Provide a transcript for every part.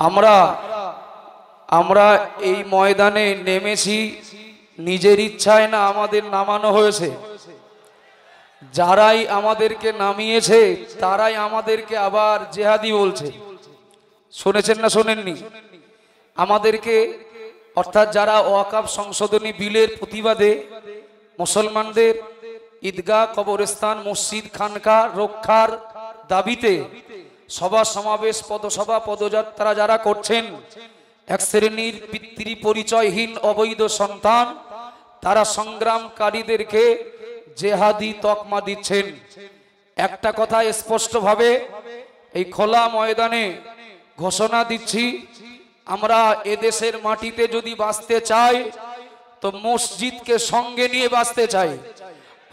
আমরা আমরা এই ময়দানে নেমেছি নিজের ইচ্ছায় না, আমাদের নামানো হয়েছে। যারাই আমাদেরকে নামিয়েছে তারাই আমাদেরকে আবার জেহাদি বলছে। শুনেছেন না শোনেননি? আমাদেরকে অর্থাৎ যারা ওয়াকফ সংশোধনী বিলের প্রতিবাদে মুসলমানদের ঈদগাহ, কবরস্থান, মসজিদ, খানকা রক্ষার দাবিতে সভা সমাবেশ, পদসভা, পদযাত্রা যারা করছেন, এক শ্রেণীর পিতৃ পরিচয়হীন অবৈধ সন্তান, তারা সংগ্রামকারীদেরকে জেহাদি তকমা দিচ্ছেন। একটা কথা স্পষ্টভাবে এই খোলা ময়দানে ঘোষণা দিচ্ছি, আমরা এদেশের মাটিতে যদি বাঁচতে চাই তো মসজিদকে সঙ্গে নিয়ে বাঁচতে চাই।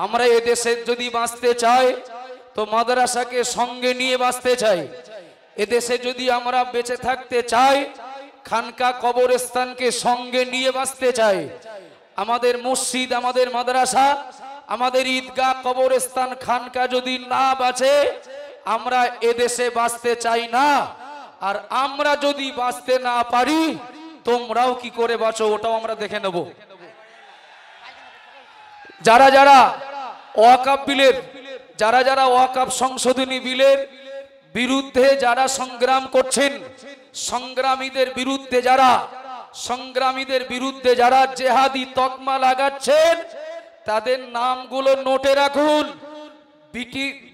আমরা এদেশে যদি বাঁচতে চাই তো মাদ্রাসাকে সঙ্গে নিয়ে বাঁচতে চাই। এদেশে যদি আমরা বেঁচে থাকতে চাই খানকা কবরস্থানকে সঙ্গে নিয়ে বাঁচতে চাই। আমাদের মসজিদ, আমাদের মাদ্রাসা, আমাদের ঈদগাহ, কবরস্থান, খানকা যদি না বাঁচে আমরা এদেশে বাঁচতে চাই না। আর আমরা যদি বাঁচতে না পারি তোমরাও কি করে বাঁচো ওটাও আমরা দেখে নেব। যারা যারা ওয়াকফ বিলের, যারা যারা ওয়াকফ সংশোধনী বিলের বিরুদ্ধে যারা সংগ্রাম করছেন, সংগ্রামীদের বিরুদ্ধে যারা জেহাদি তকমা লাগাচ্ছেন তাদের নামগুলো নোটে রাখুন।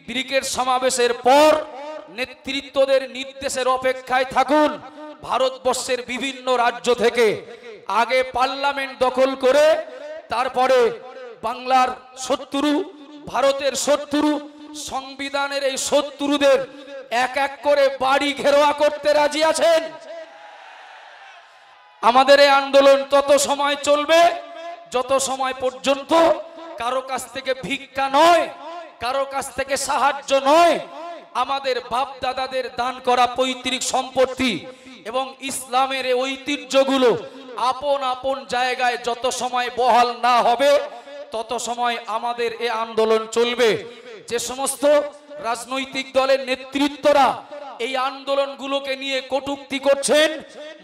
ব্রিগেড সমাবেশের পর নেতৃত্বদের নির্দেশের অপেক্ষায় থাকুন। ভারতবর্ষের বিভিন্ন রাজ্য থেকে আগে পার্লামেন্ট দখল করে তারপরে বাংলার শত্রু, ভারতের শত্রু, সংবিধানের এই শত্রুদের এক এক করে বাড়ি ঘেরোয়া করতে রাজি আছেন। আমাদের এই আন্দোলন তত সময় চলবে যত সময় পর্যন্ত কারো কাছ থেকে ভিক্ষা নয়, কারো কাছ থেকে সাহায্য নয়, আমাদের বাপ দাদাদের দান করা পৈতৃক সম্পত্তি এবং ইসলামের এই ঐতিহ্যগুলো আপন আপন জায়গায় যত সময় বহাল না হবে তত সময় আমাদের এই আন্দোলন চলবে। যে সমস্ত রাজনৈতিক দলের নেতৃত্বরা এই আন্দোলনগুলোকে নিয়ে কটূক্তি করছেন,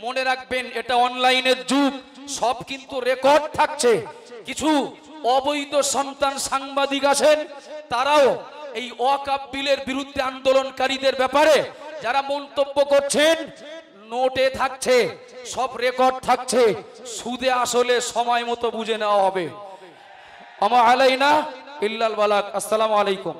মনে রাখবেন এটা অনলাইনের যুগ, সব কিন্তু রেকর্ড থাকছে। কিছু অবৈধ সন্তান সাংবাদিক আছেন, তারাও এই ওয়াকফ বিলের বিরুদ্ধে আন্দোলনকারীদের ব্যাপারে যারা মন্তব্য করছেন নোটে থাকছে, সব রেকর্ড থাকছে। সুদে আসলে সময় মতো বুঝে নেওয়া হবে। আমা আলাইনা ইল্লাল বালাগ। আসসালামু আলাইকুম।